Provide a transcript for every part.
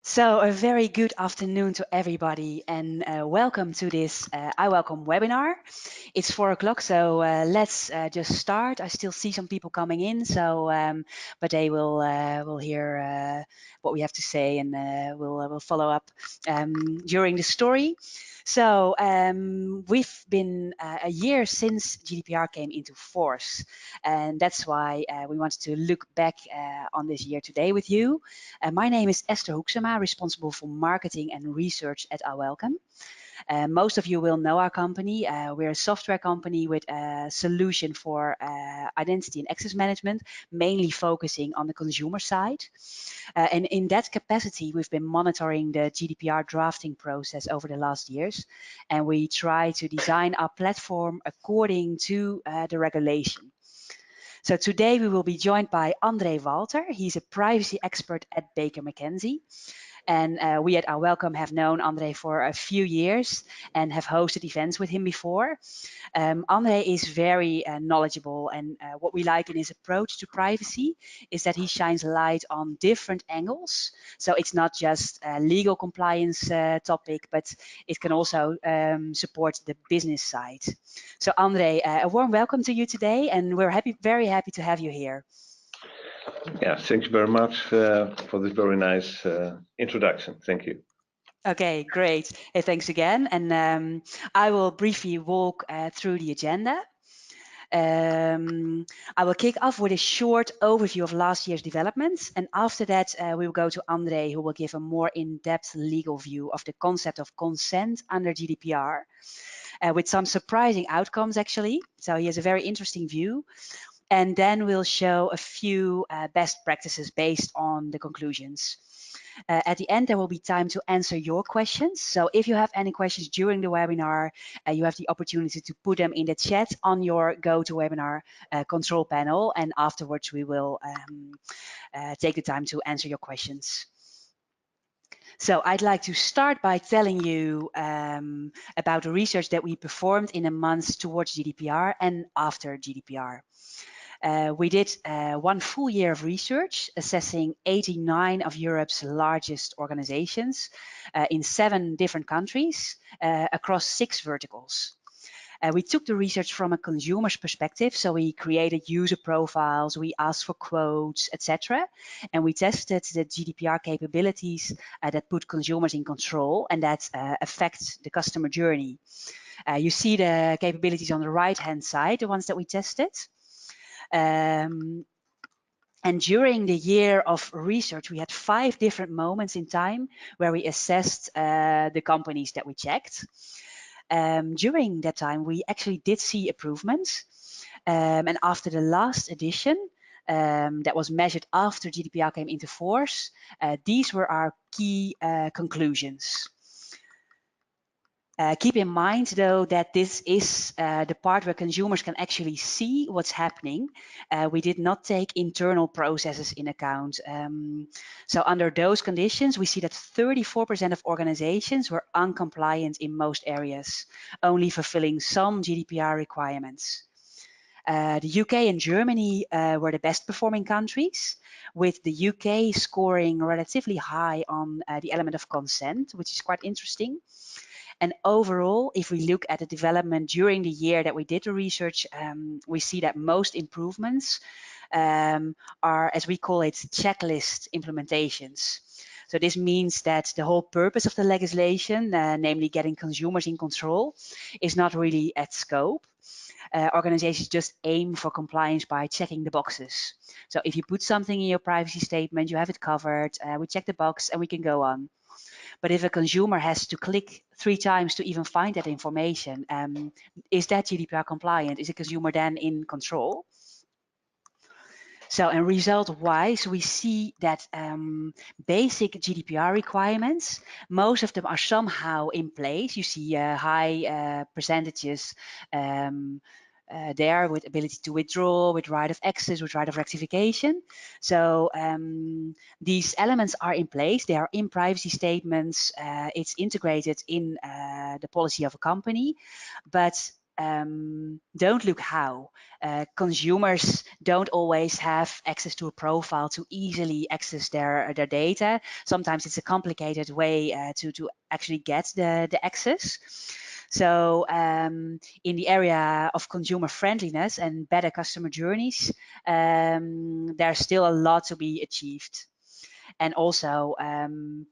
So a very good afternoon to everybody and welcome to this iWelcome webinar. It's 4 o'clock, so let's just start. I still see some people coming in, so but they will hear what we have to say and we'll follow up during the story. So we've been a year since GDPR came into force, and that's why we wanted to look back on this year today with you. My name is Esther Hoeksema, responsible for marketing and research at iWelcome. Most of you will know our company. We're a software company with a solution for identity and access management, mainly focusing on the consumer side. And in that capacity, we've been monitoring the GDPR drafting process over the last years, and we try to design our platform according to the regulation. So today we will be joined by Andre Walter. He's a privacy expert at Baker McKenzie. And we at iWelcome have known Andre for a few years and have hosted events with him before. Andre is very knowledgeable, and what we like in his approach to privacy is that he shines light on different angles. So it's not just a legal compliance topic, but it can also support the business side. So Andre, a warm welcome to you today, and we're very happy to have you here. Yeah, thank you very much for this very nice introduction. Thank you. Okay, great. Hey, thanks again. And I will briefly walk through the agenda. I will kick off with a short overview of last year's developments. And after that, we will go to Andre, who will give a more in-depth legal view of the concept of consent under GDPR, with some surprising outcomes, actually. So he has a very interesting view. And then we'll show a few best practices based on the conclusions. At the end, there will be time to answer your questions. So if you have any questions during the webinar, you have the opportunity to put them in the chat on your GoToWebinar control panel. And afterwards, we will take the time to answer your questions. So I'd like to start by telling you about the research that we performed in the months towards GDPR and after GDPR. We did 1 full year of research assessing 89 of Europe's largest organizations in 7 different countries across 6 verticals. We took the research from a consumer's perspective, so we created user profiles, we asked for quotes, etc. And we tested the GDPR capabilities that put consumers in control and that affect the customer journey. You see the capabilities on the right-hand side, the ones that we tested. And during the year of research, we had 5 different moments in time where we assessed the companies that we checked. During that time, we actually did see improvements. And after the last edition, that was measured after GDPR came into force, these were our key conclusions. Keep in mind, though, that this is the part where consumers can actually see what's happening. We did not take internal processes in account. So under those conditions, we see that 34% of organizations were uncompliant in most areas, only fulfilling some GDPR requirements. The UK and Germany were the best performing countries, with the UK scoring relatively high on the element of consent, which is quite interesting. And overall, if we look at the development during the year that we did the research, we see that most improvements are, as we call it, checklist implementations. So this means that the whole purpose of the legislation, namely getting consumers in control, is not really at scope. Organizations just aim for compliance by checking the boxes. So if you put something in your privacy statement, you have it covered, we check the box and we can go on. But if a consumer has to click 3 times to even find that information, is that GDPR compliant? Is a consumer then in control? So, and result-wise, we see that basic GDPR requirements, most of them are somehow in place. You see high percentages there with ability to withdraw, with right of access, with right of rectification. So these elements are in place. They are in privacy statements. It's integrated in the policy of a company. But don't look how. Consumers don't always have access to a profile to easily access their data. Sometimes it's a complicated way to actually get the access. So in the area of consumer friendliness and better customer journeys, there's still a lot to be achieved. And also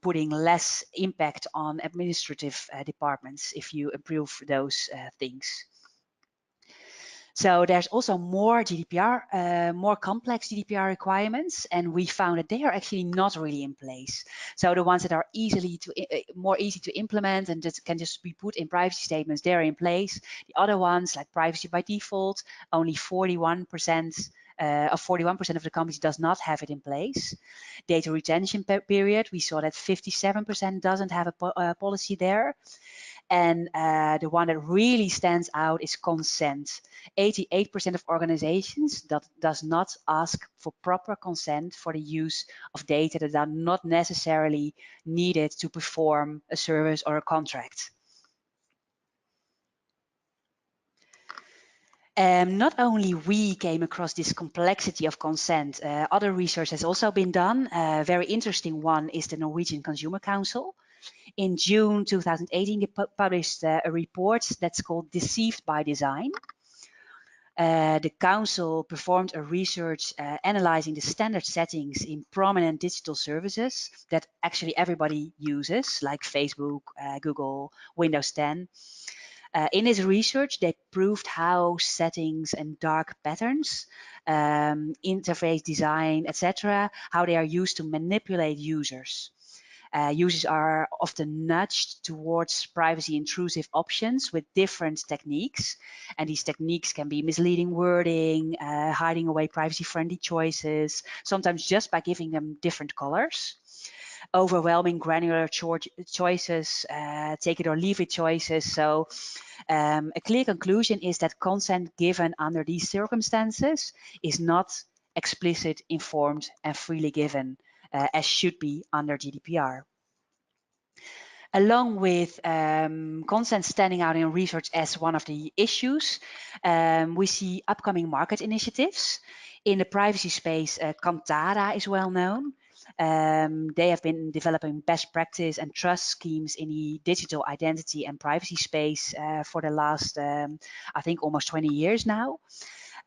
putting less impact on administrative departments if you improve those things. So there's also more GDPR, more complex GDPR requirements, and we found that they are actually not really in place. So the ones that are more easy to implement and that can just be put in privacy statements, they're in place. The other ones, like privacy by default, only 41% of the companies does not have it in place. Data retention period, we saw that 57% doesn't have a policy there. And the one that really stands out is consent. 88% of organizations does not ask for proper consent for the use of data that are not necessarily needed to perform a service or a contract. Not only we came across this complexity of consent, other research has also been done. A very interesting one is the Norwegian Consumer Council. In June 2018, they published a report that's called Deceived by Design. The council performed a research analyzing the standard settings in prominent digital services that actually everybody uses, like Facebook, Google, Windows 10. In this research, they proved how settings and dark patterns, interface design, etc., how they are used to manipulate users. Users are often nudged towards privacy intrusive options with different techniques. And these techniques can be misleading wording, hiding away privacy-friendly choices, sometimes just by giving them different colors. Overwhelming granular choices, take it or leave it choices. So a clear conclusion is that consent given under these circumstances is not explicit, informed, and freely given, as should be under GDPR. Along with consent standing out in research as one of the issues, we see upcoming market initiatives. In the privacy space, Kantara is well known. They have been developing best practice and trust schemes in the digital identity and privacy space for the last, I think, almost 20 years now.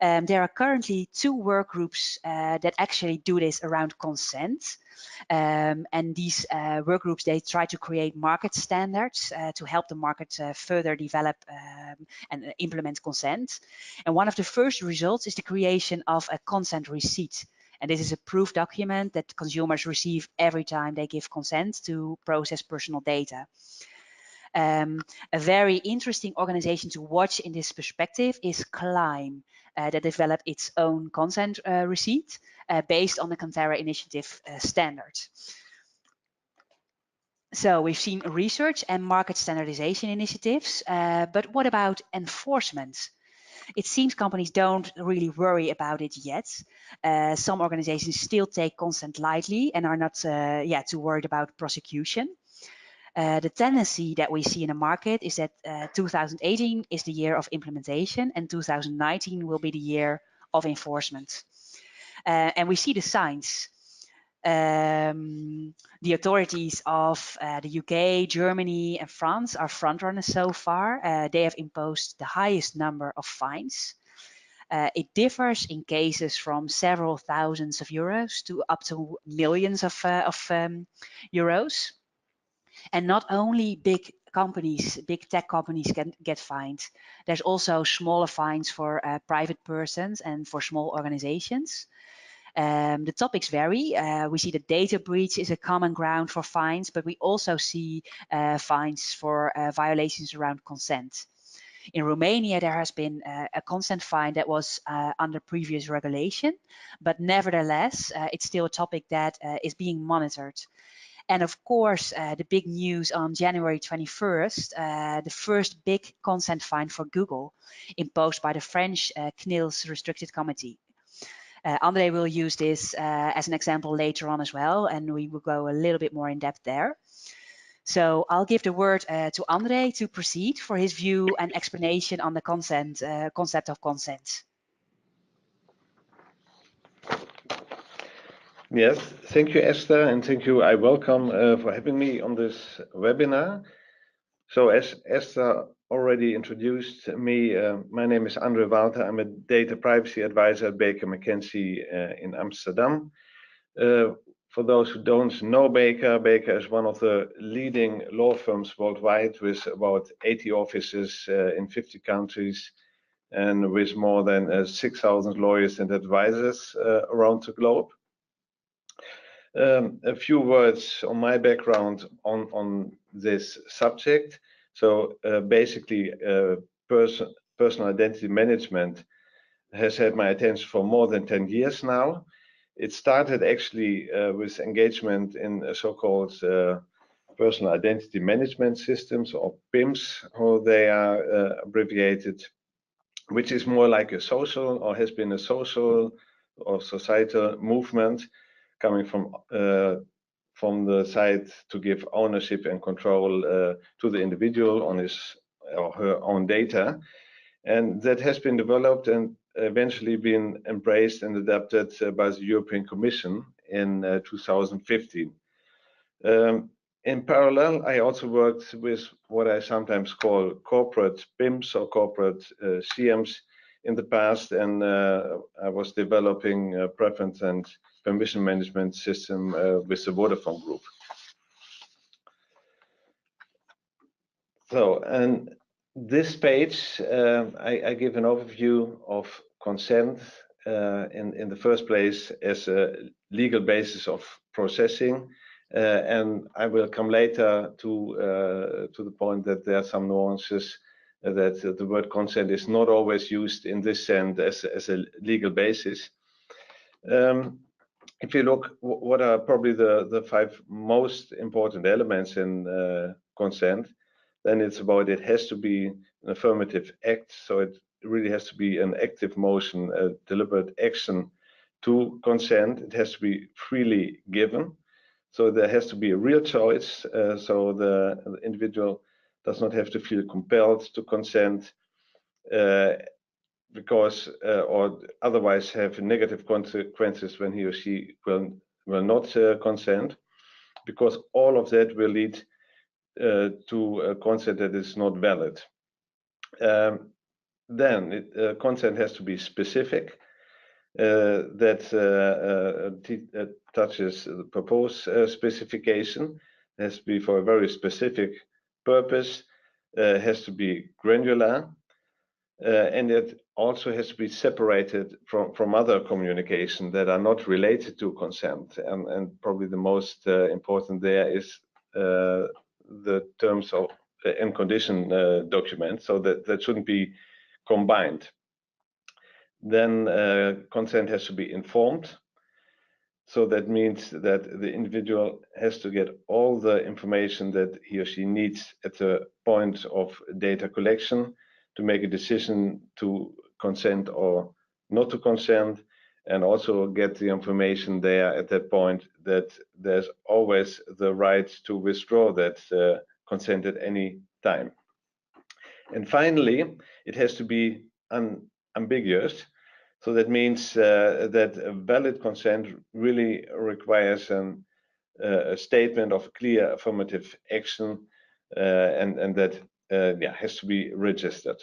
There are currently 2 work groups that actually do this around consent. And these work groups, they try to create market standards to help the market further develop and implement consent. And one of the first results is the creation of a consent receipt. And this is a proof document that consumers receive every time they give consent to process personal data. A very interesting organization to watch in this perspective is Climb, that developed its own consent receipt based on the Kantara initiative standard. So we've seen research and market standardization initiatives, but what about enforcement? It seems companies don't really worry about it yet. Some organizations still take consent lightly and are not too worried about prosecution. The tendency that we see in the market is that 2018 is the year of implementation and 2019 will be the year of enforcement. And we see the signs. The authorities of the UK, Germany, and France are frontrunners so far. They have imposed the highest number of fines. It differs in cases from several thousands of euros to up to millions of euros. And not only big companies, big tech companies can get fined. There's also smaller fines for private persons and for small organizations. The topics vary. We see that data breach is a common ground for fines, but we also see fines for violations around consent. In Romania, there has been a consent fine that was under previous regulation, but nevertheless, it's still a topic that is being monitored. And of course, the big news on January 21st, the first big consent fine for Google imposed by the French CNIL's restricted committee. André will use this as an example later on as well, and we will go a little bit more in depth there. So I'll give the word to André to proceed for his view and explanation on the concept of consent. Yes, thank you, Esther, and thank you, iWelcome, for having me on this webinar. So as Esther already introduced me, my name is André Volta. I'm a data privacy advisor at Baker McKenzie in Amsterdam. For those who don't know Baker, Baker is one of the leading law firms worldwide with about 80 offices in 50 countries and with more than 6,000 lawyers and advisors around the globe. A few words on my background on this subject. So basically, personal identity management has had my attention for more than 10 years now. It started actually with engagement in so-called personal identity management systems, or PIMS, how they are abbreviated, which is more like a social, or has been a social or societal movement coming from the side to give ownership and control to the individual on his or her own data. And that has been developed and eventually been embraced and adapted by the European Commission in 2015. In parallel, I also worked with what I sometimes call corporate PIMS or corporate CMs in the past, and I was developing a preference and permission management system with the Vodafone Group. So, and this page, I give an overview of consent in the first place as a legal basis of processing, and I will come later to the point that there are some nuances that the word consent is not always used in this sense as a legal basis. If you look, what are probably the 5 most important elements in consent, then it's about it has to be an affirmative act. So it really has to be an active motion, a deliberate action to consent. It has to be freely given. So there has to be a real choice. So the individual does not have to feel compelled to consent because or otherwise have negative consequences when he or she will not consent, because all of that will lead to a consent that is not valid. Then consent has to be specific, that touches the purpose specification. It has to be for a very specific purpose, has to be granular, and it also has to be separated from other communication that are not related to consent. And probably the most important there is the terms of and condition document, so that shouldn't be combined. Then consent has to be informed. So that means that the individual has to get all the information that he or she needs at the point of data collection to make a decision to consent or not to consent, and also get the information there at that point that there's always the right to withdraw that consent at any time. And finally, it has to be unambiguous. So that means that a valid consent really requires a statement of clear affirmative action, and that has to be registered.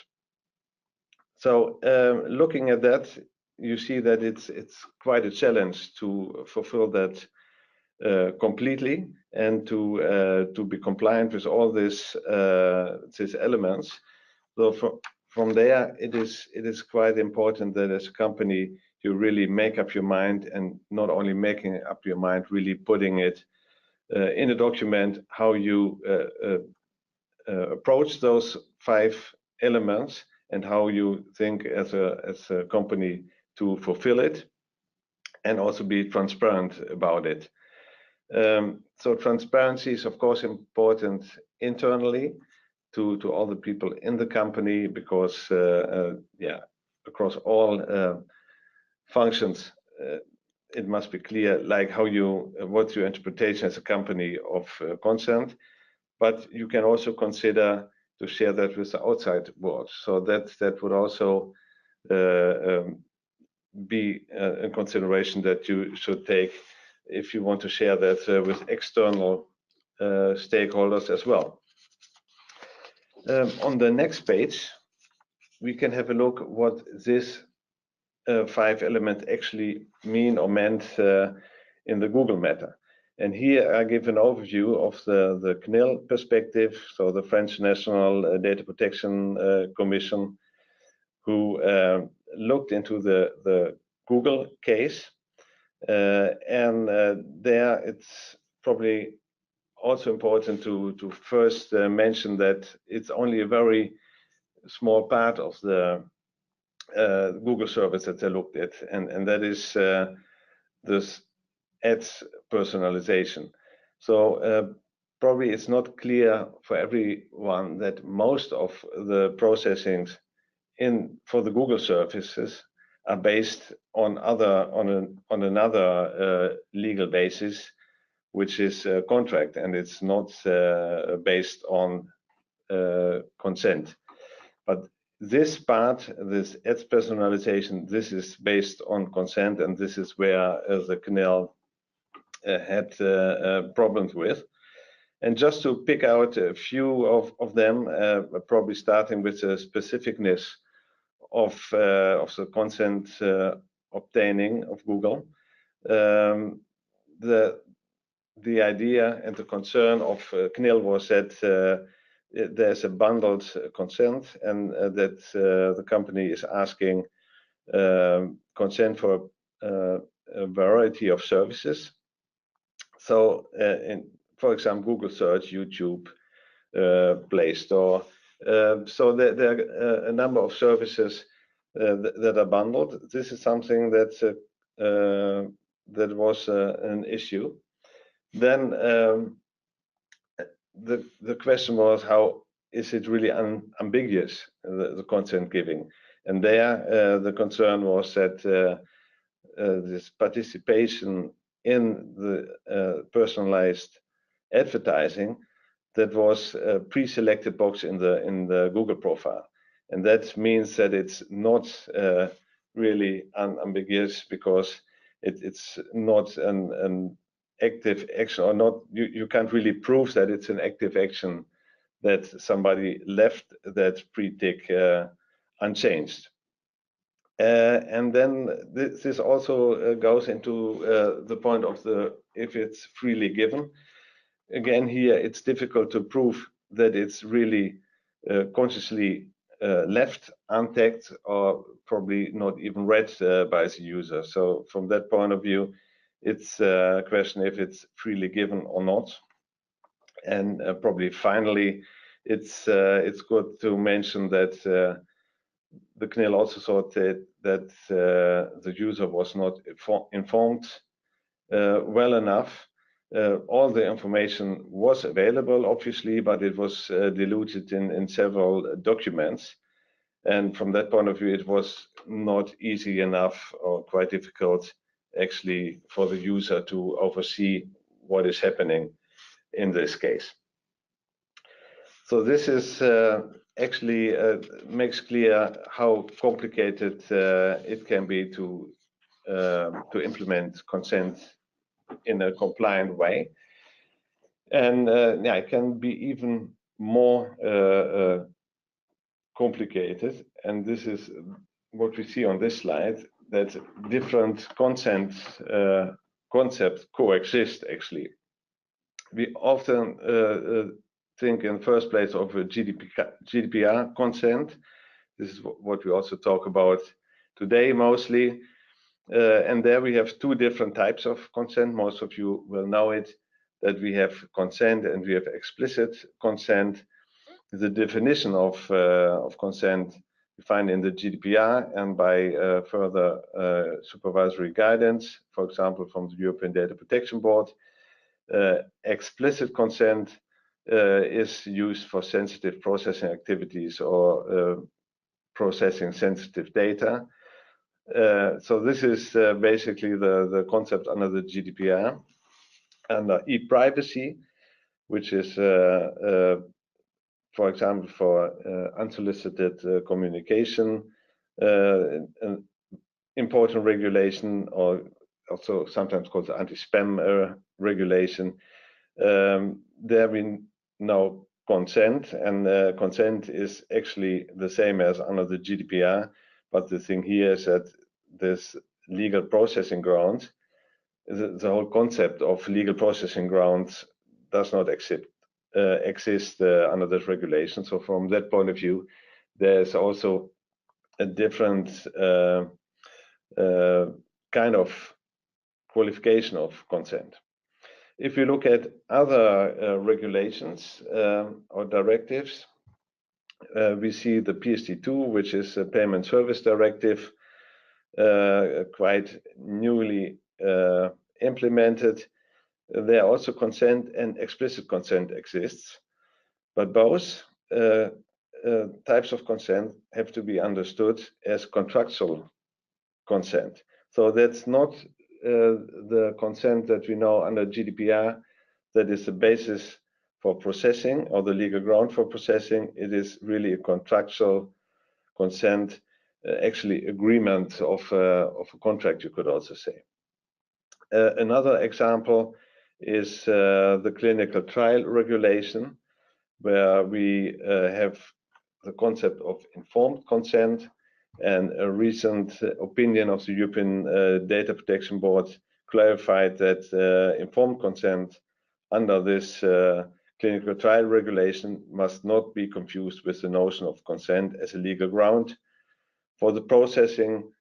So looking at that, you see that it's quite a challenge to fulfill that completely and to be compliant with all these elements. So from there, it is quite important that as a company you really make up your mind, and not only making up your mind, really putting it in a document how you approach those 5 elements and how you think as a company to fulfill it, and also be transparent about it. So transparency is of course important internally to all the people in the company, because across all functions it must be clear, like what's your interpretation as a company of consent. but you can also consider to share that with the outside world. So that would also be a consideration that you should take if you want to share that with external stakeholders as well. On the next page, we can have a look what this 5 element actually mean or meant in the Google matter. And here I give an overview of the CNIL perspective, so the French National Data Protection Commission, who looked into the Google case. And there it's probably also important to first mention that it's only a very small part of the Google service that they looked at, and that is this ads personalization. So probably it's not clear for everyone that most of the processings for the Google services are based on another legal basis, which is a contract, and it's not based on consent. But this part, this ads personalization, this is based on consent, and this is where the CNIL had problems with. And just to pick out a few of them, probably starting with the specificness of the consent obtaining of Google. The idea and the concern of CNIL was that there's a bundled consent, and that the company is asking consent for a variety of services. So, for example, Google Search, YouTube, Play Store. So there are a number of services that are bundled. This is something that was an issue. Then the question was, how is it really ambiguous, the consent giving? And there the concern was that this participation in the personalized advertising, that was a pre-selected box in the Google profile, and that means that it's not really unambiguous, because it's not an active action, or not, you can't really prove that it's an active action, that somebody left that pre-tick unchanged. And then this also goes into the point of if it's freely given. Again, here it's difficult to prove that it's really consciously left untagged, or probably not even read by the user. So from that point of view, it's a question if it's freely given or not. And probably finally, it's good to mention that the CNIL also thought that the user was not informed well enough. All the information was available, obviously, but it was diluted in several documents. And from that point of view, it was not easy enough, or quite difficult, actually, for the user to oversee what is happening in this case. So this is actually makes clear how complicated it can be to implement consent in a compliant way. And yeah, it can be even more complicated. And this is what we see on this slide, that different consent concepts coexist, actually. We often think in the first place of a GDPR consent. This is what we also talk about today mostly. And there we have two different types of consent. Most of you will know it, that we have consent and we have explicit consent. The definition of consent we find in the GDPR and by further supervisory guidance, for example, from the European Data Protection Board. Explicit consent is used for sensitive processing activities, or processing sensitive data. So this is basically the concept under the GDPR. Under e-privacy, which is, for example, for unsolicited communication, an important regulation, or also sometimes called the anti-spam regulation. There we know consent, and consent is actually the same as under the GDPR, but the thing here is that this legal processing ground, the whole concept of legal processing grounds does not exist under this regulation. So from that point of view, there's also a different kind of qualification of consent. If you look at other regulations or directives, we see the PSD2, which is a Payment Service Directive, quite newly implemented. There also consent and explicit consent exists, but both types of consent have to be understood as contractual consent. So that's not the consent that we know under GDPR, that is the basis for processing or the legal ground for processing. It is really a contractual consent, actually agreement of a contract, you could also say. Another example is the clinical trial regulation, where we have the concept of informed consent, and a recent opinion of the European Data Protection Board clarified that informed consent under this clinical trial regulation must not be confused with the notion of consent as a legal ground for the processing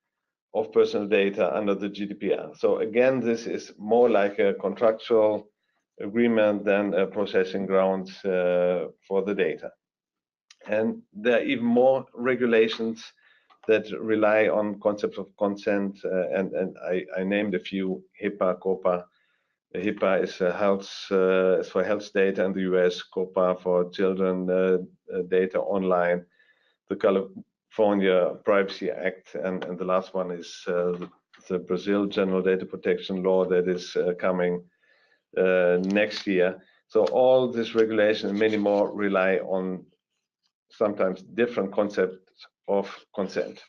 of personal data under the GDPR. So again, this is more like a contractual agreement than a processing ground for the data. And there are even more regulations that rely on concepts of consent, and I named a few: HIPAA, COPPA. HIPAA is is for health data in the US, COPPA for children data online, the California Privacy Act, and the last one is the Brazil General Data Protection Law that is coming next year. So all this regulation and many more rely on sometimes different concepts of consent.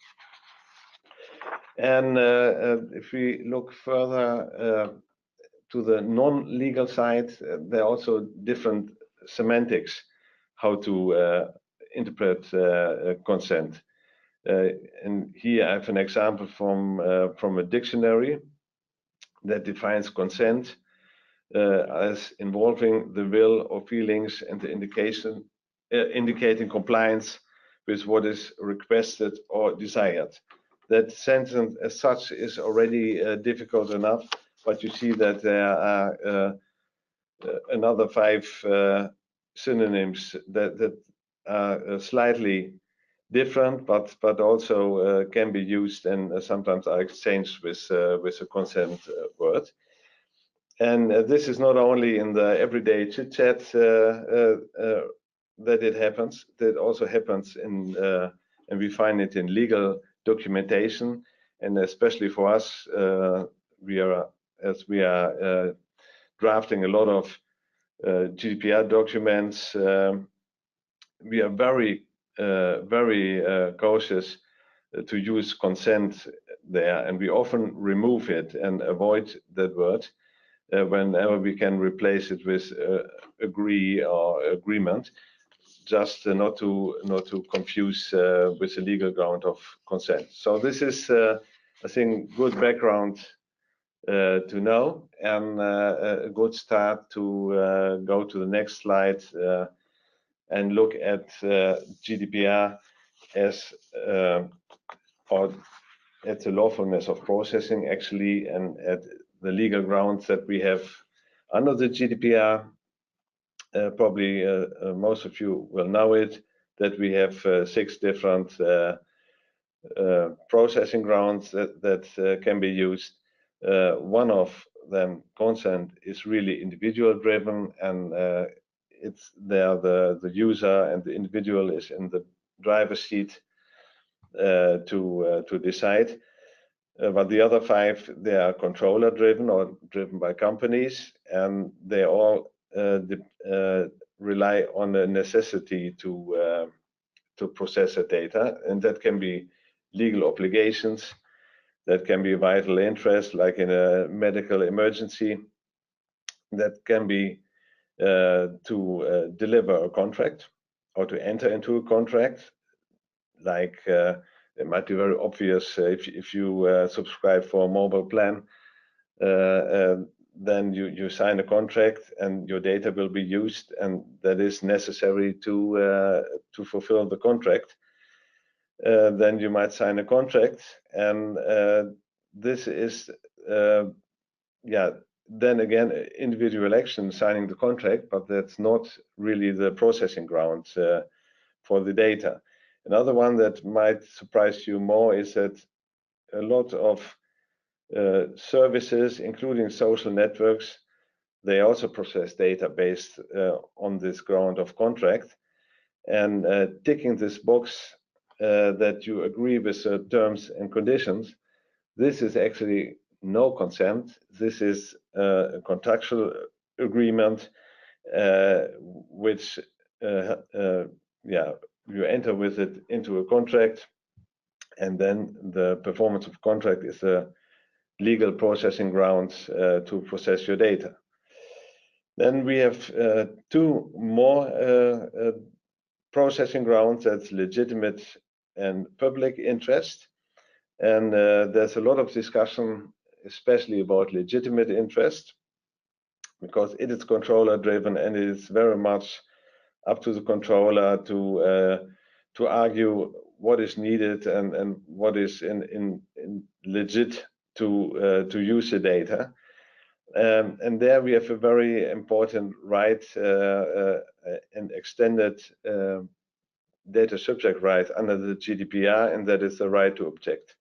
And if we look further to the non-legal side, there are also different semantics how to interpret consent. And here I have an example from a dictionary that defines consent as involving the will or feelings and the indicating compliance with what is requested or desired. That sentence as such is already difficult enough, but you see that there are another 5 synonyms that are slightly different, but also can be used and sometimes are exchanged with a consent word. And this is not only in the everyday chit chat that it happens. That also happens in, and we find it in legal documentation, and especially for us, we are drafting a lot of GDPR documents. We are very cautious to use consent there, and we often remove it and avoid that word whenever we can replace it with agree or agreement, just not to confuse with the legal ground of consent. So this is, I think, good background to know, and a good start to go to the next slide and look at GDPR as or at the lawfulness of processing, actually, and at the legal grounds that we have under the GDPR. Probably most of you will know it, that we have 6 different processing grounds that can be used. One of them, consent, is really individual driven, and it's there the user and the individual is in the driver's seat to decide. But the other 5, they are controller driven or driven by companies, and they all rely on the necessity to process the data, and that can be legal obligations, that can be vital interest, like in a medical emergency, that can be to deliver a contract or to enter into a contract. Like it might be very obvious if you subscribe for a mobile plan, then you sign a contract and your data will be used, and that is necessary to fulfill the contract. Then you might sign a contract, and this is then again individual action, signing the contract, but that's not really the processing ground for the data. Another one that might surprise you more is that a lot of services, including social networks, they also process data based on this ground of contract. And ticking this box that you agree with the terms and conditions, this is actually no consent. This is a contractual agreement which you enter with it into a contract, and then the performance of contract is a legal processing grounds to process your data. Then we have two more processing grounds, that's legitimate and public interest. And there's a lot of discussion, especially about legitimate interest, because it is controller driven, and it is very much up to the controller to argue what is needed and what is in legit to use the data. And there we have a very important right, an extended data subject right under the GDPR, and that is the right to object.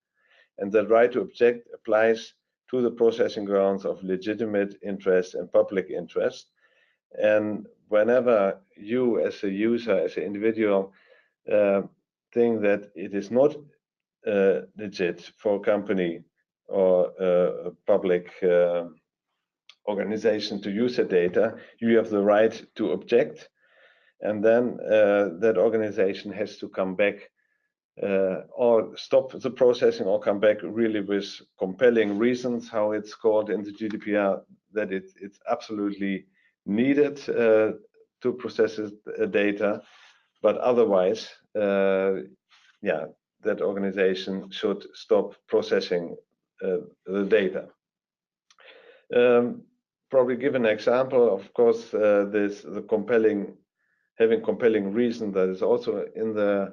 And that right to object applies to the processing grounds of legitimate interest and public interest. And whenever you as a user, as an individual, think that it is not legit for a company or a public organization to use the data, you have the right to object. And then that organization has to come back or stop the processing or come back really with compelling reasons, how it's called in the GDPR, that it's absolutely needed to process data. But otherwise, that organization should stop processing the data. Probably give an example, of course, having compelling reason, that is also in the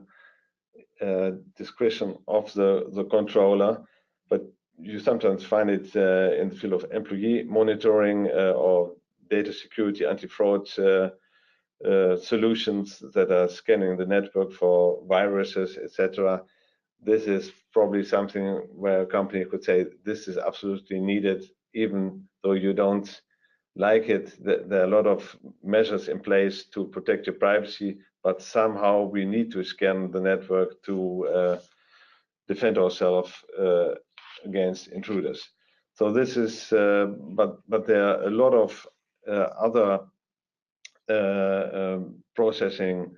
discretion of the controller, but you sometimes find it in the field of employee monitoring or data security, anti-fraud solutions that are scanning the network for viruses, etc. This is probably something where a company could say this is absolutely needed, even though you don't like it. There are a lot of measures in place to protect your privacy, but somehow we need to scan the network to defend ourselves against intruders. So this is, but there are a lot of other processing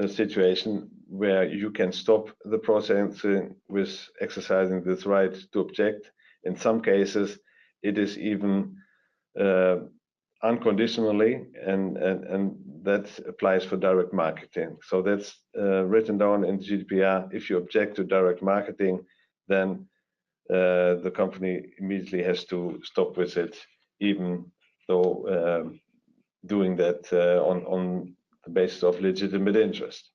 situation where you can stop the processing with exercising this right to object. In some cases, it is even unconditionally, and that applies for direct marketing. So that's written down in GDPR. If you object to direct marketing, then the company immediately has to stop with it, even though doing that on the basis of legitimate interest.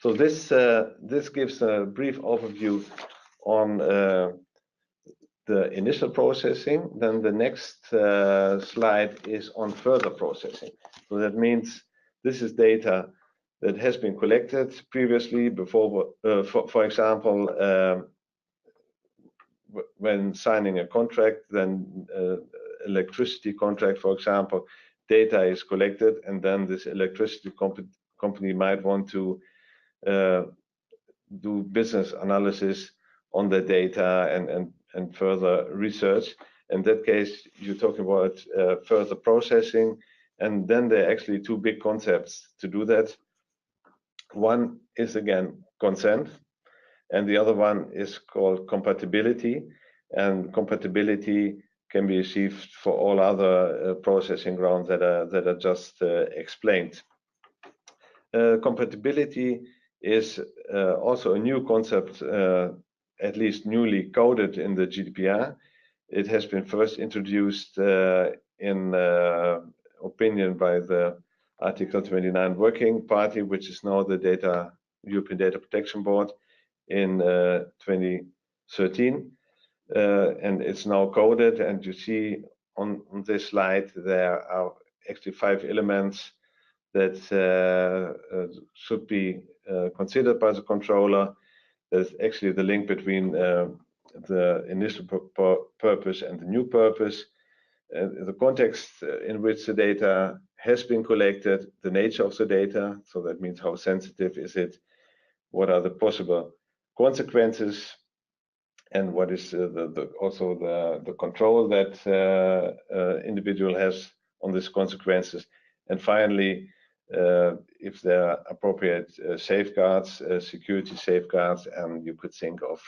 So this gives a brief overview on the initial processing. Then the next slide is on further processing. So that means this is data that has been collected previously before, for example, when signing a contract, then electricity contract, for example, data is collected, and then this electricity company might want to do business analysis on the data and further research. In that case, you're talking about further processing, and then there are actually two big concepts to do that. One is again consent, and the other one is called compatibility. And compatibility can be achieved for all other processing grounds that are just explained. Compatibility is also a new concept, at least newly coded in the GDPR. It has been first introduced in opinion by the Article 29 Working Party, which is now the European Data Protection Board, in 2013. And it's now coded, and you see on this slide there are actually 5 elements that should be considered by the controller. There's actually the link between the initial purpose and the new purpose, the context in which the data has been collected, the nature of the data, so that means how sensitive is it, what are the possible consequences, and what is also the control that individual has on these consequences, and finally if there are appropriate safeguards, security safeguards, and you could think of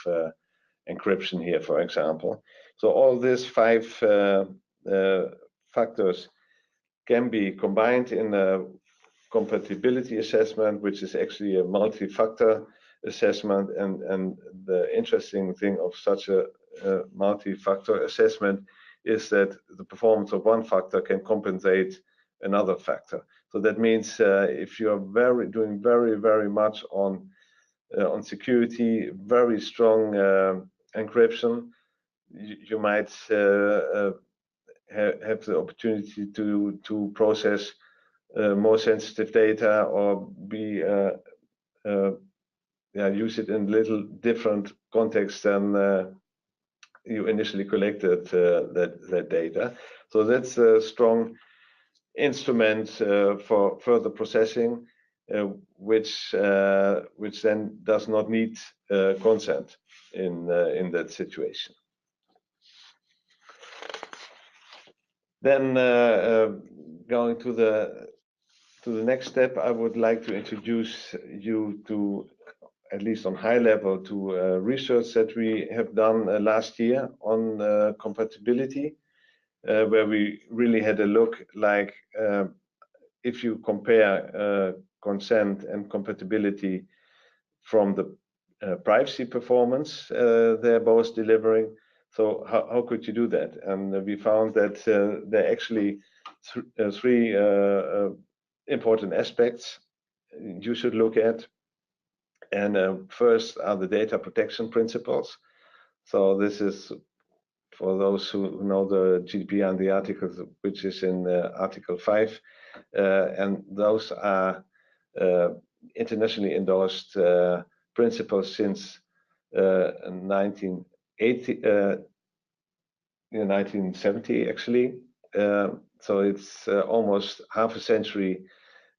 encryption here, for example. So all these 5 factors can be combined in a compatibility assessment, which is actually a multi-factor assessment. And the interesting thing of such a multi-factor assessment is that the performance of one factor can compensate another factor. So that means if you are doing very much on security, very strong encryption, you might have the opportunity to process more sensitive data, or use it in little different context than you initially collected that data. So that's a strong instrument for further processing, which then does not need consent in that situation. Then going to the next step, I would like to introduce you to, at least on high level, to research that we have done last year on compatibility, where we really had a look like if you compare consent and compatibility from the privacy performance they're both delivering. So how could you do that? And we found that there are actually 3 important aspects you should look at. And first are the data protection principles. So this is for those who know the GDPR and the articles, which is in Article 5. And those are internationally endorsed principles since 1970 actually. So it's almost half a century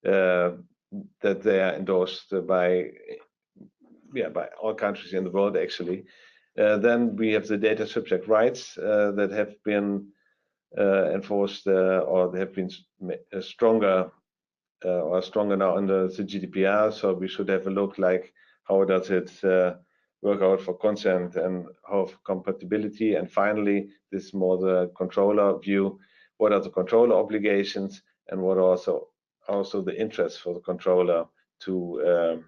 that they are endorsed by all countries in the world actually. Then we have the data subject rights that have been enforced or they have been stronger now under the GDPR. So we should have a look like how does it work out for consent and how for compatibility. And finally, this is more the controller view. What are the controller obligations, and what are also the interests for the controller to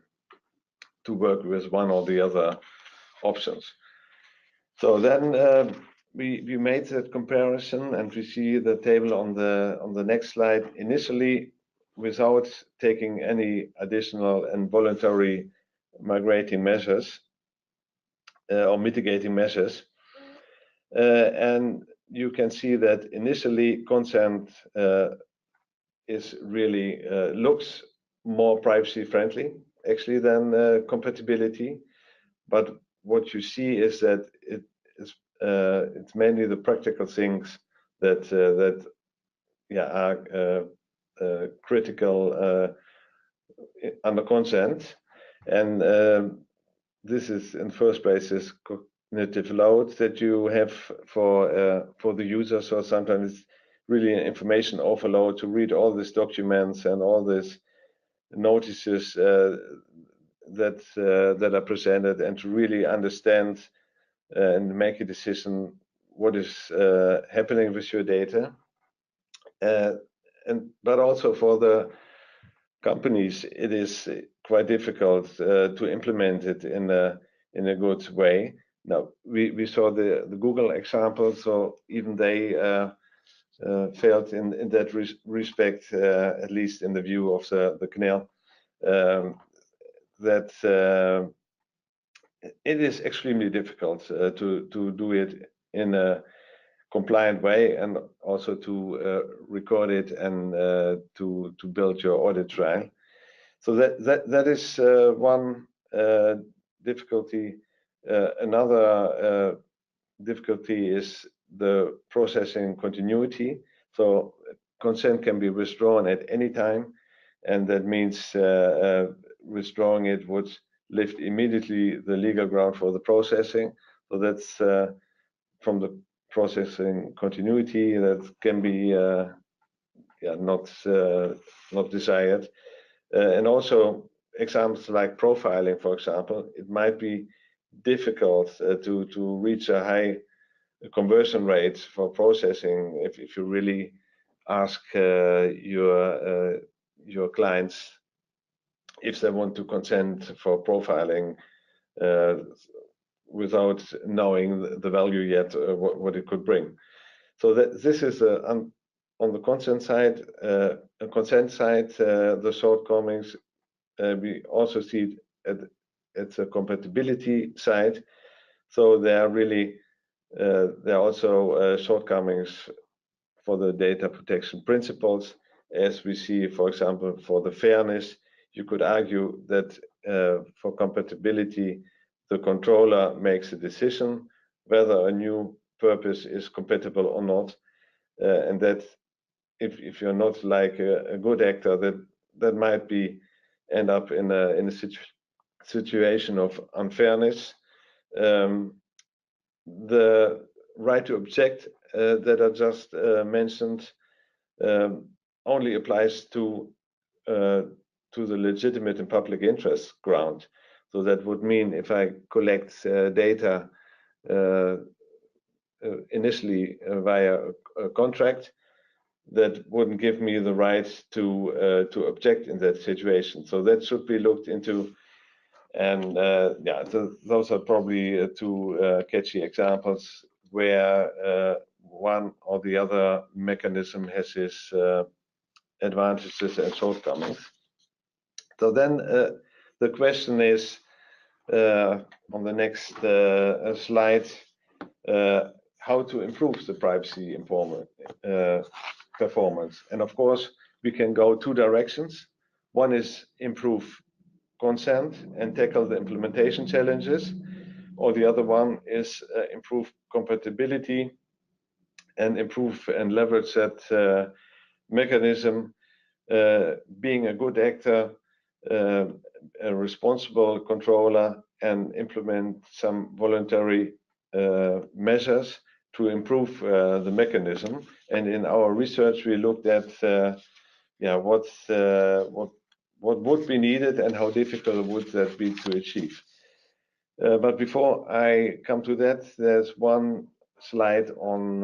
work with one or the other options. So then we made that comparison, and we see the table on the next slide. Initially, without taking any additional and voluntary migrating measures or mitigating measures, and you can see that initially consent is really looks more privacy friendly actually than compatibility. But what you see is that it's mainly the practical things that are critical under consent. And this is in first place is cognitive load that you have for the user. So sometimes it's really an information overload to read all these documents and all these notices that are presented, and to really understand and make a decision what is happening with your data. But also for the companies, it is quite difficult to implement it in a good way. Now we saw the Google example, so even they failed in that respect, at least in the view of the CNIL, that it is extremely difficult to do it in a compliant way, and also to record it and to build your audit trail. So that is one difficulty. Another difficulty is the processing continuity. So consent can be withdrawn at any time, and that means withdrawing it would lift immediately the legal ground for the processing. So that's from the processing continuity, that can be not desired. And also examples like profiling, for example, it might be difficult to reach a high conversion rate for processing if you really ask your clients if they want to consent for profiling without knowing the value yet, what it could bring. So that this is on the consent side. The shortcomings. We also see it at the compatibility side. So there are also shortcomings for the data protection principles, as we see, for example, for the fairness. You could argue that for compatibility, the controller makes a decision whether a new purpose is compatible or not, and that if you're not like a good actor, that might end up in a situation of unfairness. The right to object that I just mentioned only applies to the legitimate and public interest ground. So that would mean if I collect data initially via a contract, that wouldn't give me the right to object in that situation. So that should be looked into. And those are probably two catchy examples where one or the other mechanism has its advantages and shortcomings. So then the question is on the next slide, how to improve the privacy performance. And of course, we can go two directions. One is improve consent and tackle the implementation challenges, or the other one is improve compatibility and improve and leverage that mechanism, being a good actor, a responsible controller, and implement some voluntary measures to improve the mechanism. And in our research, we looked at what would be needed and how difficult would that be to achieve. But before I come to that, there's one slide on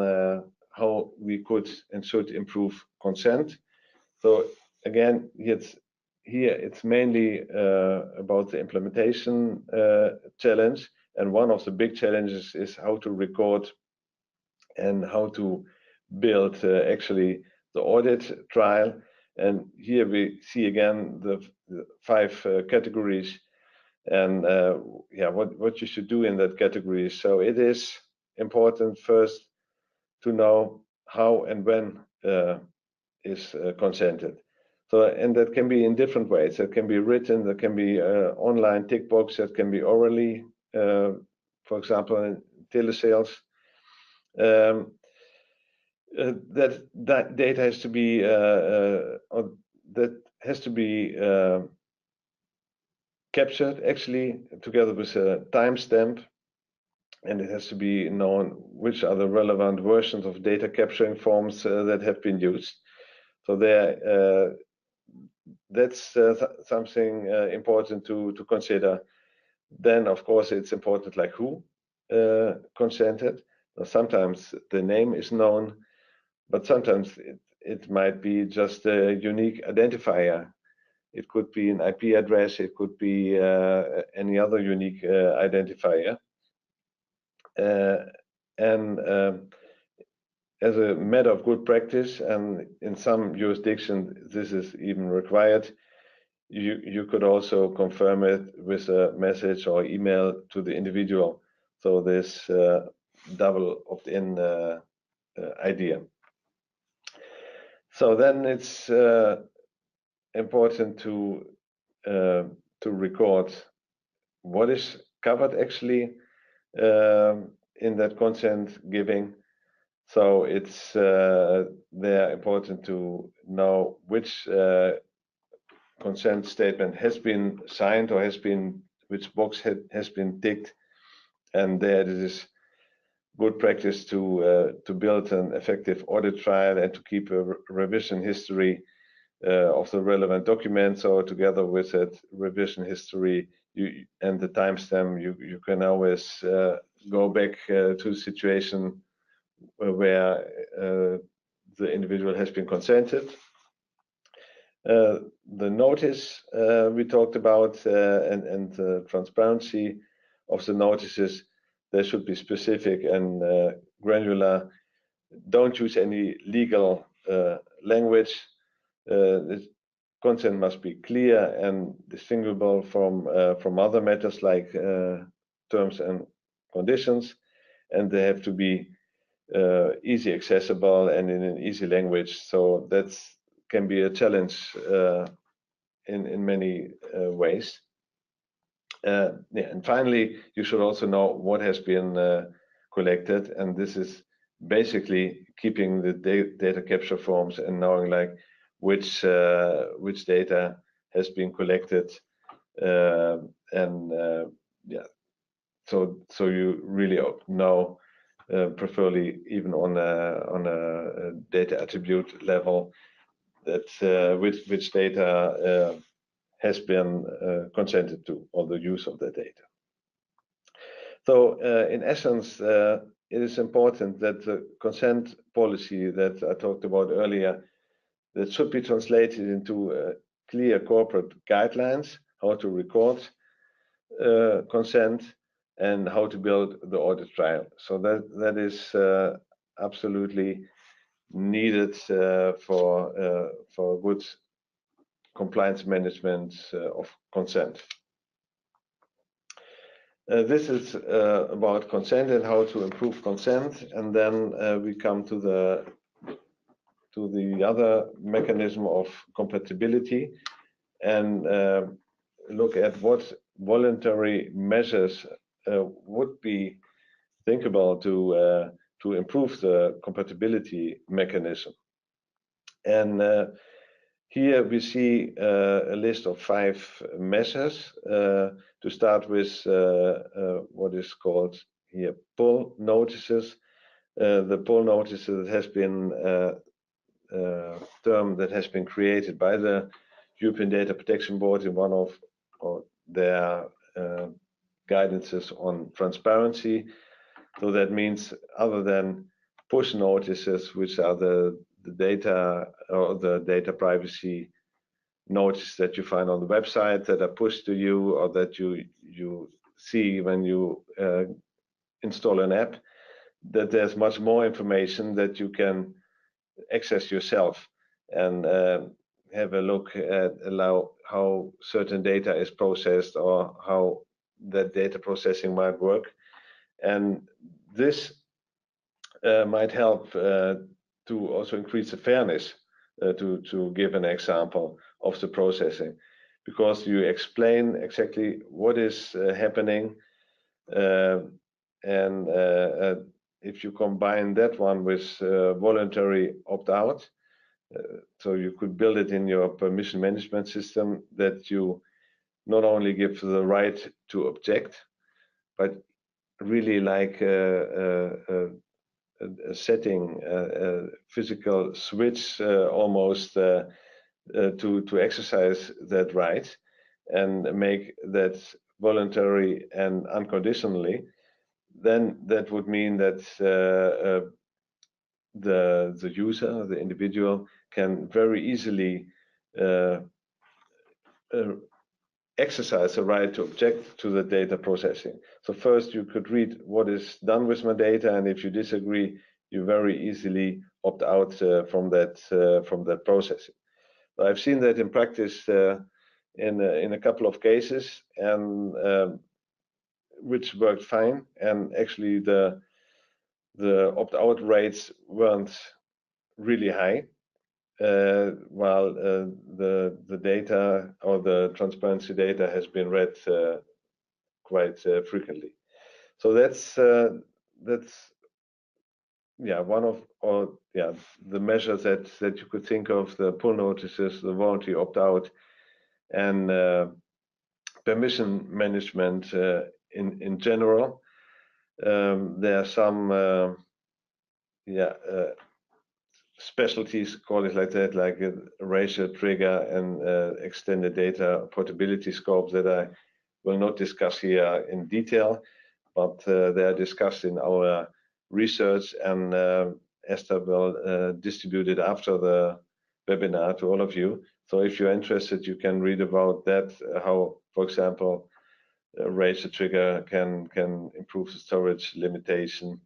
how we could and should improve consent. So again, it's mainly about the implementation challenge, and one of the big challenges is how to record and how to build actually the audit trial. And here we see again the 5 categories, and what you should do in that category. So it is important first to know how and when is consented. So, and that can be in different ways. That can be written, that can be online tick box, that can be orally, for example, in telesales. That data has to be captured actually together with a timestamp, and it has to be known which are the relevant versions of data capturing forms that have been used. So there, that's something important to consider. Then, of course, it's important like who consented. Now, sometimes the name is known, but sometimes it might be just a unique identifier. It could be an IP address, it could be any other unique identifier. And as a matter of good practice, and in some jurisdictions this is even required, you could also confirm it with a message or email to the individual. So this double opt-in idea. So then it's important to record what is covered actually in that consent giving. So it's there important to know which consent statement has been signed or which box has been ticked, and there it is good practice to build an effective audit trail and to keep a revision history of the relevant documents. So together with that revision history and the timestamp, you can always go back to the situation where the individual has been consented. The notice we talked about and the transparency of the notices, they should be specific and granular. Don't use any legal language. The consent must be clear and distinguishable from other matters like terms and conditions, and they have to be easy accessible and in an easy language. So that can be a challenge in many ways. Yeah, and finally, you should also know what has been collected, and this is basically keeping the data capture forms and knowing like which data has been collected, and yeah, so you really know, preferably even on a data attribute level, that which data has been consented to, or the use of the data. So in essence, it is important that the consent policy that I talked about earlier, that should be translated into clear corporate guidelines, how to record consent and how to build the audit trail. So that is absolutely needed for good compliance management of consent. This is about consent and how to improve consent, and then we come to the other mechanism of compatibility and look at what voluntary measures would be thinkable to improve the compatibility mechanism. And here we see a list of 5 measures. To start with what is called here pull notices. The pull notices has been a term that has been created by the European Data Protection Board in one of their guidances on transparency. So that means other than push notices, which are the data or the data privacy notice that you find on the website that are pushed to you, or that you see when you install an app, that there's much more information that you can access yourself and have a look at how certain data is processed or how that data processing might work. And this might help to also increase the fairness, to give an example of the processing, because you explain exactly what is happening, and if you combine that one with voluntary opt-out, so you could build it in your permission management system, that you not only give the right to object, but really like a setting, a physical switch almost to exercise that right and make that voluntary and unconditionally, then that would mean that the user, the individual, can very easily exercise the right to object to the data processing. So first you could read what is done with my data, and if you disagree, you very easily opt out from that processing. So I've seen that in practice in a couple of cases, and which worked fine. And actually the opt-out rates weren't really high, while the data or the transparency data has been read quite frequently. So that's one of the measures that you could think of: the pull notices, the voluntary opt-out, and permission management in general. There are some specialties, call it like that, like erasure, trigger, and extended data portability scopes that I will not discuss here in detail, but they are discussed in our research, and Esther will distribute it after the webinar to all of you. So if you're interested, you can read about that, how, for example, erasure trigger can improve the storage limitation,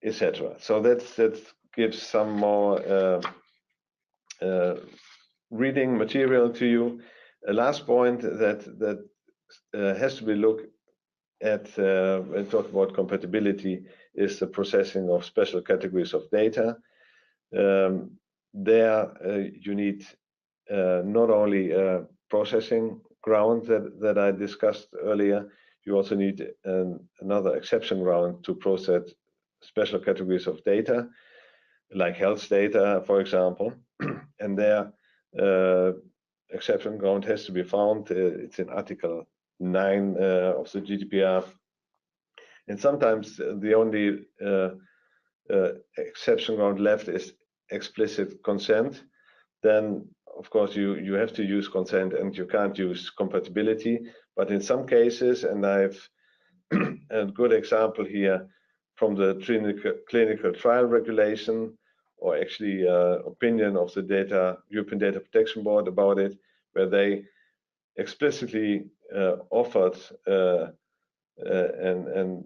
etc. So that gives some more reading material to you. A last point that has to be looked at when talking about compatibility is the processing of special categories of data. There you need not only processing ground that I discussed earlier, you also need another exception ground to process special categories of data, like health data, for example. And there, exception ground has to be found. It's in Article 9 of the GDPR. And sometimes the only exception ground left is explicit consent. Then, of course, you have to use consent, and you can't use compatibility. But in some cases, and I've a good example here from the clinical trial regulation, or actually opinion of the European Data Protection Board about it, where they explicitly offered and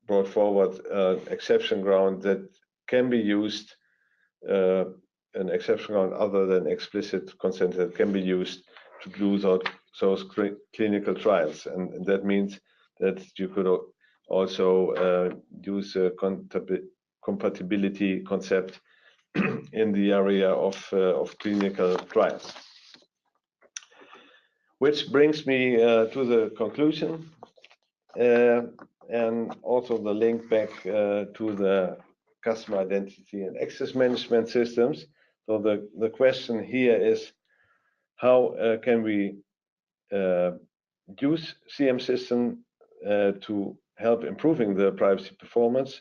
brought forward exception ground that can be used, an exception ground other than explicit consent that can be used to do those clinical trials. And that means that you could also use a compatibility concept in the area of clinical trials. Which brings me to the conclusion, and also the link back to the customer identity and access management systems. So the question here is, how can we use CM system to help improving the privacy performance?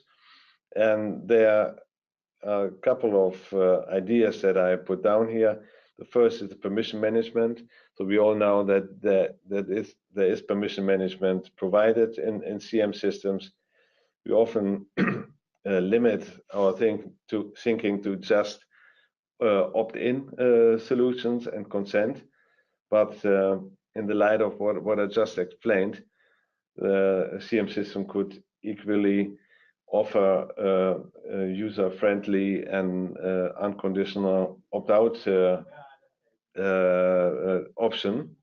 And there are a couple of ideas that I put down here. The first is the permission management. So we all know that there is permission management provided in CM systems. We often limit our thinking to just opt-in solutions and consent. But in the light of what I just explained, the CM system could equally offer a user-friendly and unconditional opt-out option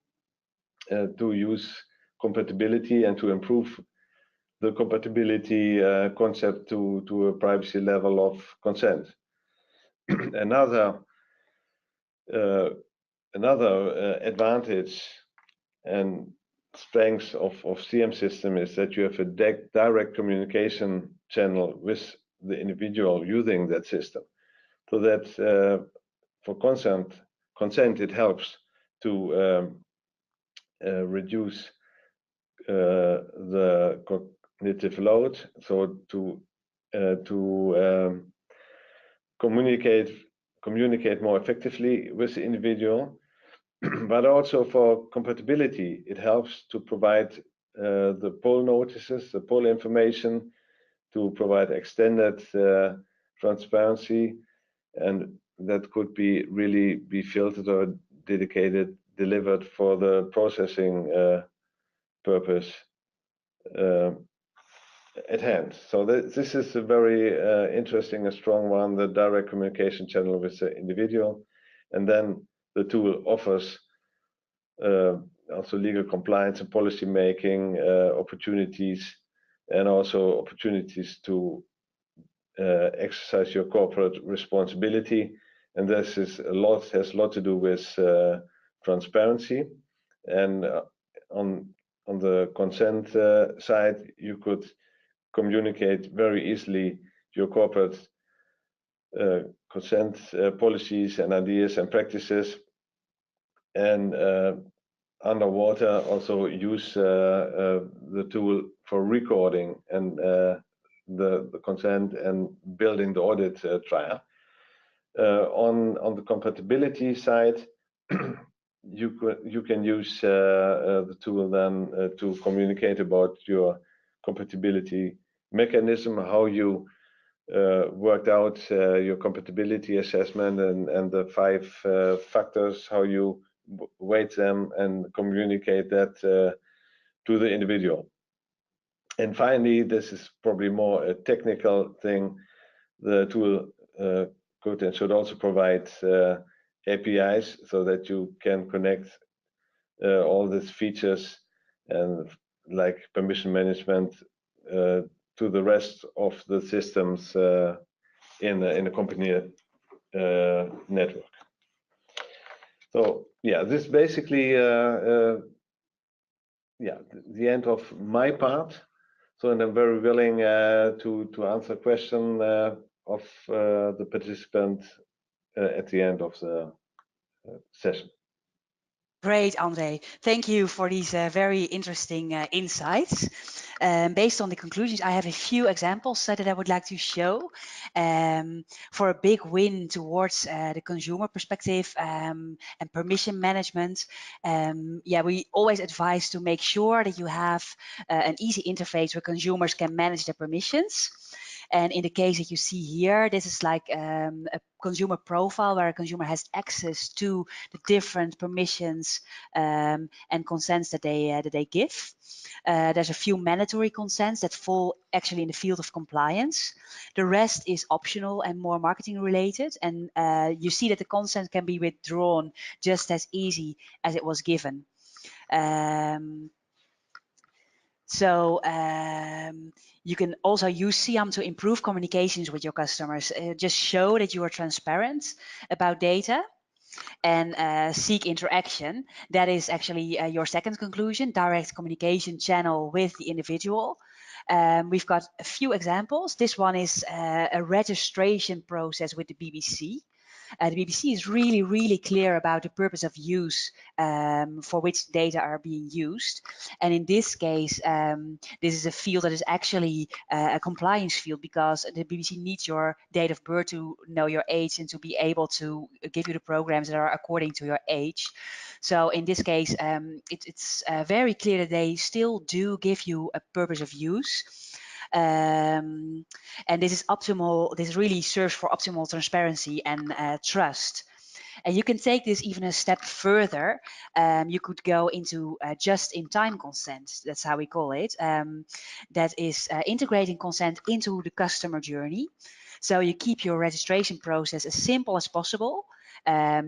to use compatibility and to improve the compatibility concept to a privacy level of consent. Another advantage and strength of CM system is that you have a direct communication channel with the individual using that system, so that for consent it helps to reduce the cognitive load, so to communicate more effectively with the individual, but also for compatibility. It helps to provide the pull notices, the pull information, to provide extended transparency, and that could be really be filtered or dedicated, delivered for the processing purpose at hand. So this is a very interesting and strong one, the direct communication channel with the individual. And then the tool offers also legal compliance and policy making opportunities, and also opportunities to exercise your corporate responsibility. And this has a lot to do with transparency. And on the consent side, you could communicate very easily your corporate consent policies and ideas and practices. And underwater, also use the tool for recording and the consent and building the audit trail. On the compatibility side, you can use the tool then to communicate about your compatibility mechanism, how you worked out your compatibility assessment and the 5 factors, how you weight them and communicate that to the individual. And finally, this is probably more a technical thing, the tool could and should also provide APIs so that you can connect all these features and like permission management to the rest of the systems in a company network. So yeah, this basically the end of my part. So, and I'm very willing to answer a question of the participant at the end of the session. Great, André. Thank you for these very interesting insights. Based on the conclusions, I have a few examples that I would like to show for a big win towards the consumer perspective and permission management. Yeah, we always advise to make sure that you have an easy interface where consumers can manage their permissions. And in the case that you see here, this is like a consumer profile where a consumer has access to the different permissions and consents that they give. There's a few mandatory consents that fall actually in the field of compliance. The rest is optional and more marketing related. And you see that the consent can be withdrawn just as easy as it was given. So you can also use SIAM to improve communications with your customers. Just show that you are transparent about data and seek interaction. That is actually your second conclusion, direct communication channel with the individual. We've got a few examples. This one is a registration process with the BBC. The BBC is really clear about the purpose of use for which data are being used. And in this case, this is a field that is actually a compliance field, because the BBC needs your date of birth to know your age and to be able to give you the programs that are according to your age. So in this case, it's very clear that they still do give you a purpose of use. And this is optimal. This really serves for optimal transparency and trust. And you can take this even a step further. You could go into just-in-time consent. That's how we call it. That is integrating consent into the customer journey. So you keep your registration process as simple as possible,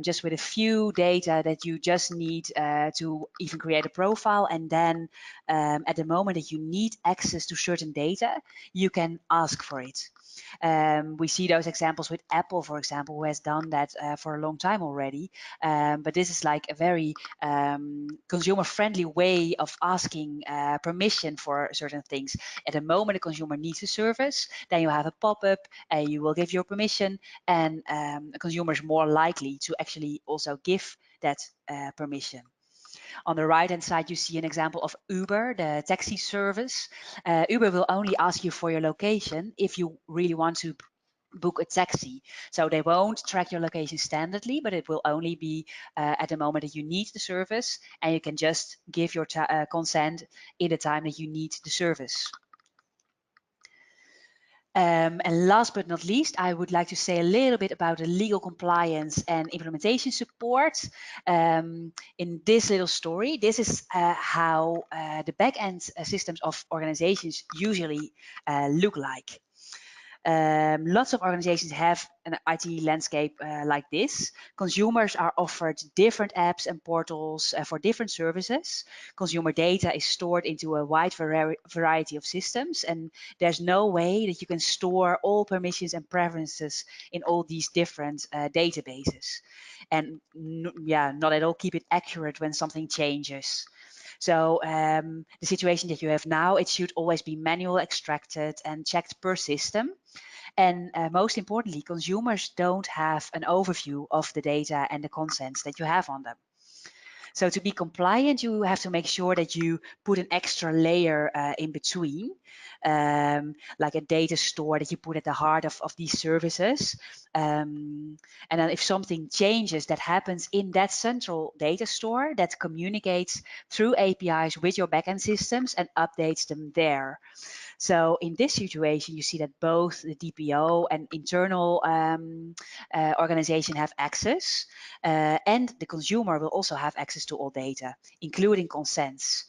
just with a few data that you just need to even create a profile. And then at the moment that you need access to certain data, you can ask for it. We see those examples with Apple, for example, who has done that for a long time already. But this is like a very consumer-friendly way of asking permission for certain things. At the moment a consumer needs a service, then you have a pop-up and you will give your permission, and a consumer is more likely to actually also give that permission. On the right-hand side, you see an example of Uber, the taxi service. Uber will only ask you for your location if you really want to book a taxi. So they won't track your location standardly, but it will only be at the moment that you need the service, and you can just give your consent in the time that you need the service. And last but not least, I would like to say a little bit about the legal compliance and implementation support. In this little story, this is how the back-end systems of organizations usually look like. Lots of organizations have an IT landscape like this. Consumers are offered different apps and portals for different services. Consumer data is stored into a wide variety of systems, and there's no way that you can store all permissions and preferences in all these different databases. And not at all keep it accurate when something changes. So the situation that you have now, it should always be manually extracted and checked per system. And most importantly, consumers don't have an overview of the data and the consents that you have on them. So to be compliant, you have to make sure that you put an extra layer in between, like a data store that you put at the heart of these services. And then if something changes, that happens in that central data store that communicates through APIs with your backend systems and updates them there. So in this situation, you see that both the DPO and internal organization have access, and the consumer will also have access to all data, including consents.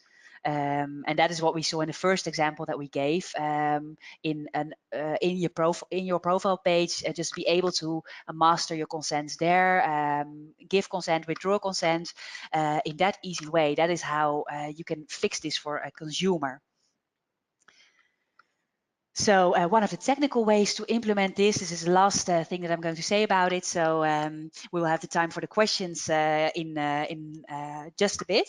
And that is what we saw in the first example that we gave in your profile page. Just be able to master your consents there, give consent, withdraw consent in that easy way. That is how you can fix this for a consumer. So one of the technical ways to implement this is the last thing that I'm going to say about it. So we will have the time for the questions in just a bit.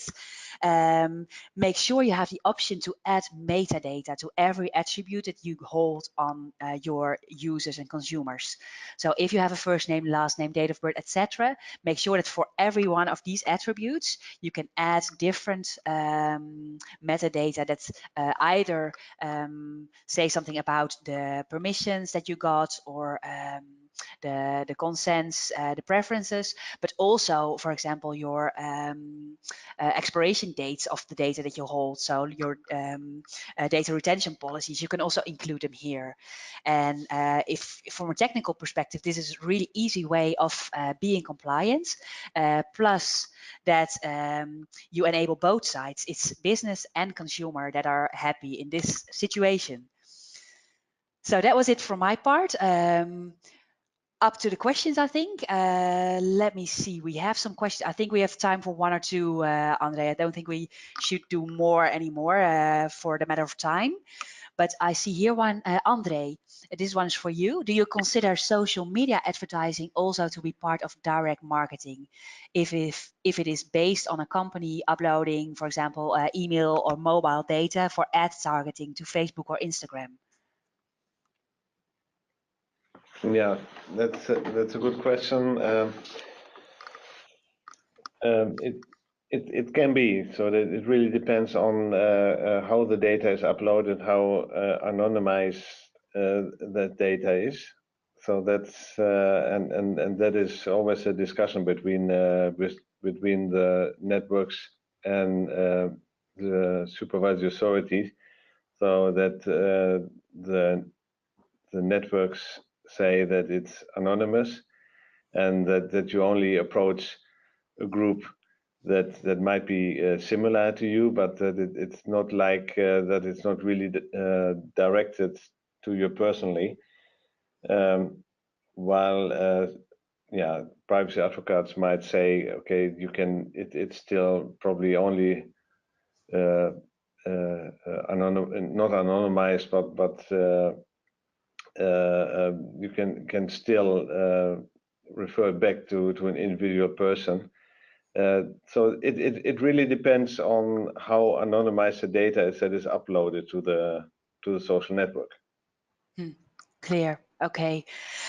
Make sure you have the option to add metadata to every attribute that you hold on your users and consumers. So if you have a first name, last name, date of birth, etc., make sure that for every one of these attributes, you can add different metadata that either say something about the permissions that you got, or the consents, the preferences, but also, for example, your expiration dates of the data that you hold. So your data retention policies, you can also include them here. And if from a technical perspective, this is a really easy way of being compliant. Plus that you enable both sides. It's business and consumer that are happy in this situation. So that was it from my part. Up to the questions, I think. Let me see. We have some questions. I think we have time for one or two, Andre. I don't think we should do more anymore for the matter of time. But I see here one, Andre, this one is for you. Do you consider social media advertising also to be part of direct marketing? If it is based on a company uploading, for example, email or mobile data for ad targeting to Facebook or Instagram? Yeah, that's a good question. It can be, so that it really depends on how the data is uploaded, how anonymized that data is. So that's and that is always a discussion between between the networks and the supervisory authorities, so that the networks say that it's anonymous, and that you only approach a group that might be similar to you, but that it's not like that it's not really directed to you personally. While yeah, privacy advocates might say, okay, you can. It's still probably only not anonymized, but you can still refer back to an individual person. So it really depends on how anonymized the data is that is uploaded to the social network. Clear. Okay.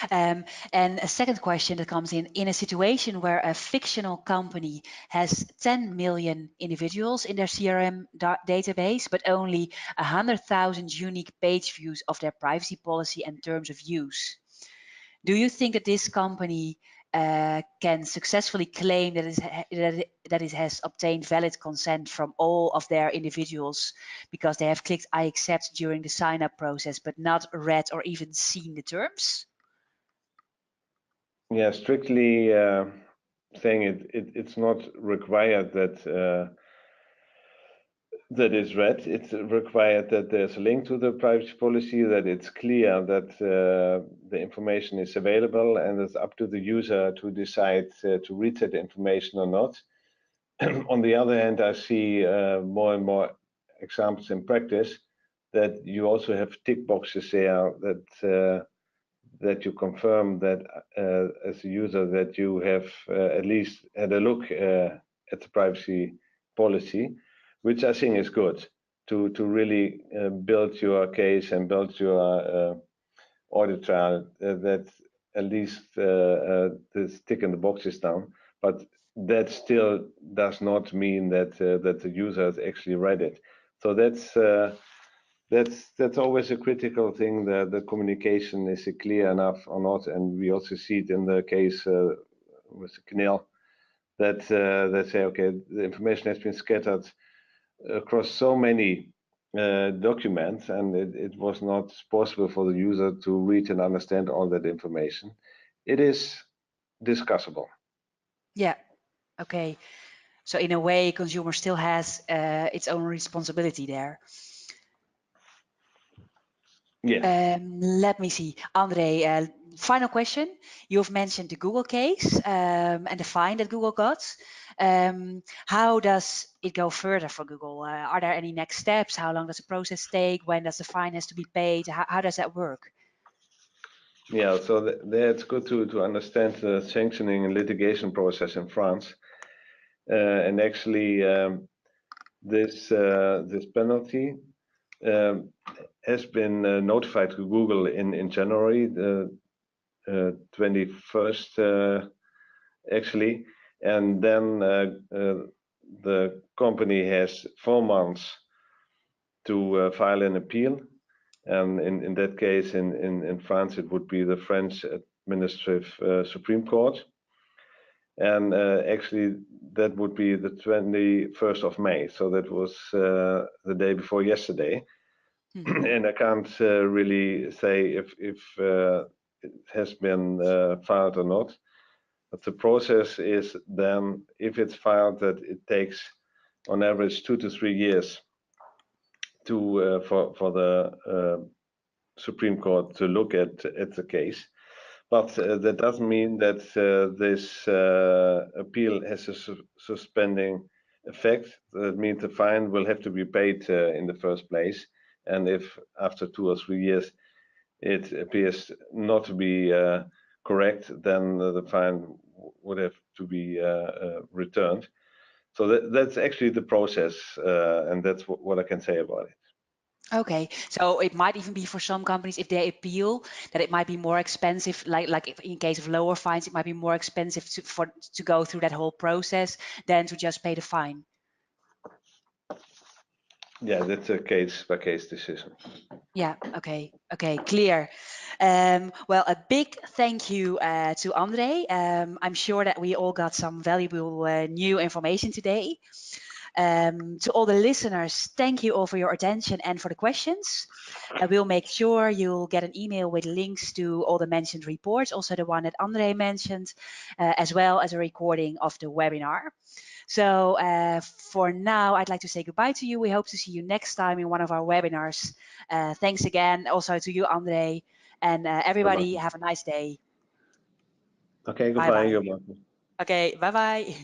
And a second question that comes in a situation where a fictional company has 10 million individuals in their CRM database, but only 100,000 unique page views of their privacy policy and terms of use. Do you think that this company can successfully claim that it has obtained valid consent from all of their individuals because they have clicked I accept during the sign-up process, but not read or even seen the terms? Yeah, strictly saying it's not required that that is read. It's required that there's a link to the privacy policy, that it's clear that the information is available, and it's up to the user to decide to read that information or not. On the other hand, I see more and more examples in practice that you also have tick boxes there that that you confirm that as a user that you have at least had a look at the privacy policy, which I think is good to really build your case and build your audit trail that at least this tick in the box is down. But that still does not mean that that the user has actually read it. So that's always a critical thing, that the communication is clear enough or not. And we also see it in the case with CNIL that they say, okay, the information has been scattered across so many documents, and it was not possible for the user to read and understand all that information. It is discussable. Yeah. Okay. So in a way, consumer still has its own responsibility there. Yeah. Let me see, Andre, final question. You've mentioned the Google case and the fine that Google got. How does it go further for Google? Are there any next steps? How long does the process take? When does the fine has to be paid? How does that work? Yeah, so there it's good to understand the sanctioning and litigation process in France. And actually, this penalty has been notified to Google in January the 21st, actually, and then the company has 4 months to file an appeal. And in that case, in France, it would be the French Administrative Supreme Court. And actually, that would be the 21st of May. So that was the day before yesterday. Mm-hmm. And I can't really say if it has been filed or not. But the process is then, if it's filed, that it takes on average 2 to 3 years to for the Supreme Court to look at the case. But that doesn't mean that this appeal has a suspending effect. That means the fine will have to be paid in the first place. And if after 2 or 3 years it appears not to be correct, then the fine would have to be returned. So that's actually the process, and that's what I can say about it. Okay, so it might even be for some companies, if they appeal, that it might be more expensive. Like if in case of lower fines, it might be more expensive to go through that whole process than to just pay the fine. Yeah, that's a case-by-case decision. Yeah. Okay. Okay. Clear. Well, a big thank you to Andre. I'm sure that we all got some valuable new information today. To all the listeners, thank you all for your attention and for the questions. We'll make sure you'll get an email with links to all the mentioned reports, also the one that Andre mentioned, as well as a recording of the webinar. So for now, I'd like to say goodbye to you. We hope to see you next time in one of our webinars. Thanks again also to you, Andre, and everybody have a nice day. Okay, goodbye. Bye-bye. Okay, bye-bye.